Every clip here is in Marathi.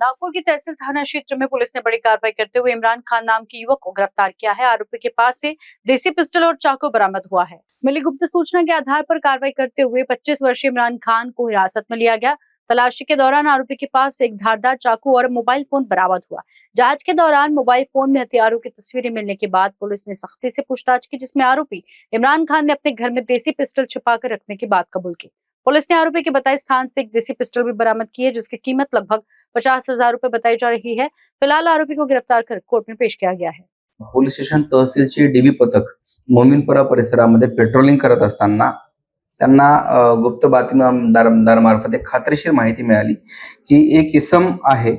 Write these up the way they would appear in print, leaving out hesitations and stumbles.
नागपुर की तहसील थाना क्षेत्र में पुलिस ने बड़ी कार्रवाई करते हुए इमरान खान नाम के युवक को गिरफ्तार किया है। आरोपी के पास से देसी पिस्टल और चाकू बरामद हुआ है। मिली गुप्त सूचना के आधार पर कार्रवाई करते हुए 25 वर्षीय इमरान खान को हिरासत में लिया गया। तलाशी के दौरान आरोपी के पास से एक धारदार चाकू और मोबाइल फोन बरामद हुआ। जांच के दौरान मोबाइल फोन में हथियारों की तस्वीरें मिलने के बाद पुलिस ने सख्ती से पूछताछ की, जिसमें आरोपी इमरान खान ने अपने घर में देसी पिस्टल छिपाकर रखने की बात कबूल की। पुलिस ने आरोपी के बताए स्थान से एक देसी पिस्टल भी बरामद की है, जिसकी कीमत लगभग 50,000 रुपए बताई जा रही है। फिलहाल आरोपी को गिरफ्तार कर कोर्ट में पेश किया गया है। पोलीस स्टेशन तहसीलचे डीबी पथक मोमीनपुरा परिसरामध्ये पेट्रोलिंग करत असताना त्यांना गुप्त बातमीदारामार्फत एक खात्रीशीर माहिती मिळाली की एक इसम आहे,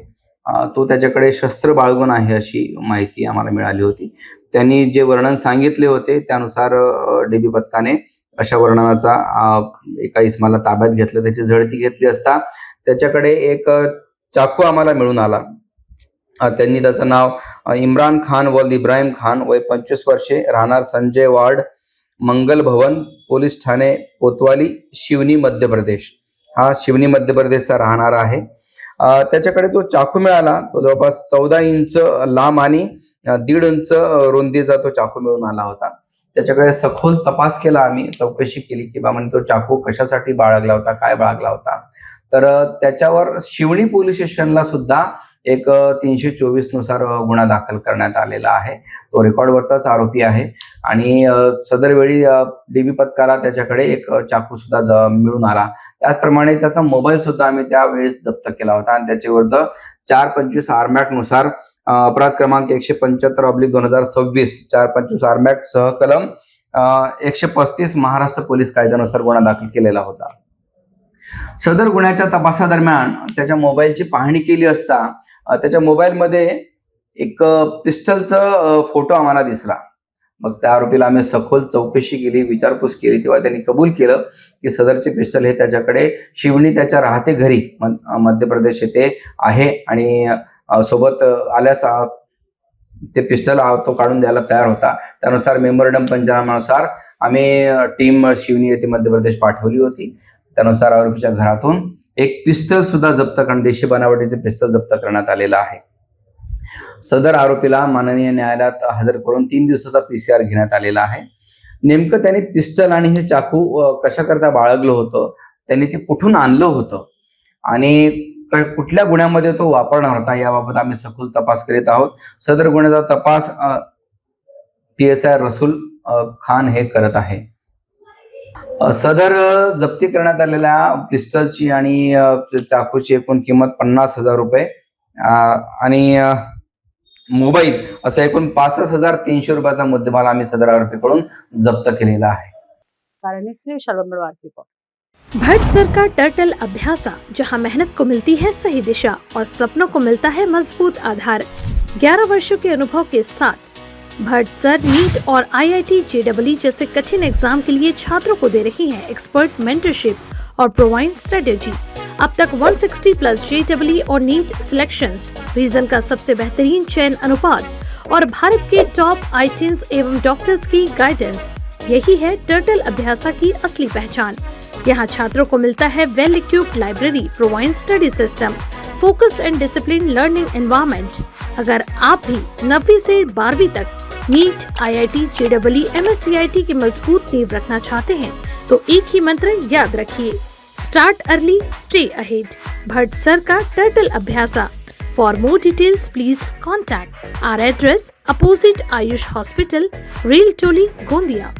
तो त्याच्याकडे शस्त्र बाळगून आहे अशी माहिती आम्हाला मिळाली होती। त्यांनी जे वर्णन सांगितले होते त्यानुसार डीबी पथकाने अशा वर्णनाचा एका इसमाला ताब्यात घेतलं, त्याची झडती घेतली असता त्याच्याकडे एक चाकू आम्हाला मिळून आला। त्यांनी त्याचं नाव इम्रान खान वल्द इब्राहिम खान, वय 25 वर्षे, राहणार संजय वार्ड, मंगल भवन, पोलीस ठाणे कोतवाली, शिवनी मध्य प्रदेश। हा शिवनी मध्य प्रदेशचा राहणार आहे। त्याच्याकडे तो चाकू मिळाला, तो जवळपास 14 इंच लांब आणि 1.5 इंच रुंदीचा तो चाकू मिळून आला होता। त्याच्याकडे सखोल तपास केला, आम्ही चौकशी केली की बाबा तो चाकू कशासाठी बाळगला होता, काय बाळगला होता। तर त्याच्यावर शिवणी पोलीस स्टेशनला सुद्धा एक 324 नुसार गुन्हा दाखल करण्यात आलेला आहे। तो रेकॉर्डवरचाच आरोपी आहे आणि सदर वेळी डीबी पथकाला त्याच्याकडे एक चाकू सुद्धा मिळून आला। त्याचप्रमाणे त्याचा मोबाईल सुद्धा आम्ही त्यावेळेस जप्त केला होता आणि त्याच्या विरुद्ध 425 आरमॅक्ट नुसार अपराध क्रमांक 175/2026 425 आरमॅक्ट सह कलम 135 महाराष्ट्र पोलीस कायद्यानुसार गुन्हा दाखल केलेला होता। सदर गुन्ह्याच्या तपासादरम्यान त्याच्या मोबाईलची पाहणी केली असता त्याच्या मोबाईलमध्ये एक पिस्टलचा फोटो आम्हाला दिसला। मग त्या आरोपीला आम्ही सखोल चौकशी केली, विचारपूस केली, तेव्हा त्यांनी कबूल केलं की सदरचे पिस्टल हे त्याच्याकडे शिवणी त्याच्या राहते घरी मध्य प्रदेश येथे आहे आणि सोबत आल्यास ते पिस्टल तो काढून द्यायला तयार होता। त्यानुसार मेमोरंडम पंचनाम्यानुसार आम्ही टीम शिवनी येथे मध्य प्रदेश पाठवली होती। त्यानुसार आरोपीच्या घरातून एक पिस्टल सुद्धा जप्त करण्यात, देशी बनावटीचे पिस्टल जप्त करण्यात आलेला आहे। सदर आरोपीला माननीय न्यायालयात हजर करून 3 दिवसाचा PCR घेण्यात आलेला आहे। नेमकं त्यांनी पिस्टल आणि हे चाकू कशाकरता बाळगलं होतं, त्यांनी ते कुठून आणलं होतं आणि कुठल्या गुन्ह्यामध्ये तो वापरणार होता याबाबत आम्ही सखोल तपास करीत आहोत। सदर गुन्ह्याचा तपास PSI रसूल खान हे करत आहे। सदर जप्ती करण्यात आलेल्या पिस्टलची आणि चाकूची एकूण किंमत 50,000 रुपये आणि मोबाईल असा एकूण 65,300 रुपयाचा मुद्देमाल आम्ही सदर आरोपीकडून जप्त केलेला आहे। भट्ट सर का टर्टल अभ्यासा, जहां मेहनत को मिलती है सही दिशा और सपनों को मिलता है मजबूत आधार। 11 वर्षों के अनुभव के साथ भट्ट सर नीट और IIT JEE जैसे कठिन एग्जाम के लिए छात्रों को दे रही हैं एक्सपर्ट मेंटरशिप और प्रोवाइड स्ट्रेटेजी। अब तक 160+ JEE और नीट सिलेक्शंस, रीजन का सबसे बेहतरीन चयन अनुपात और भारत के टॉप IITs एवं डॉक्टर्स की गाइडेंस, यही है टर्टल अभ्यासा की असली पहचान। यहाँ छात्रों को मिलता है well equipped library, provide study system, focused and discipline learning environment. अगर आप भी 9वीं से 12वीं तक नीट, IIT JEE MSCIT की मजबूत नींव रखना चाहते हैं तो एक ही मंत्र याद रखिए, start early stay ahead. Bhatt sir का टर्टल अभ्यासा। For more details please contact our address opposite Ayush hospital, Rail Toli, Gondia.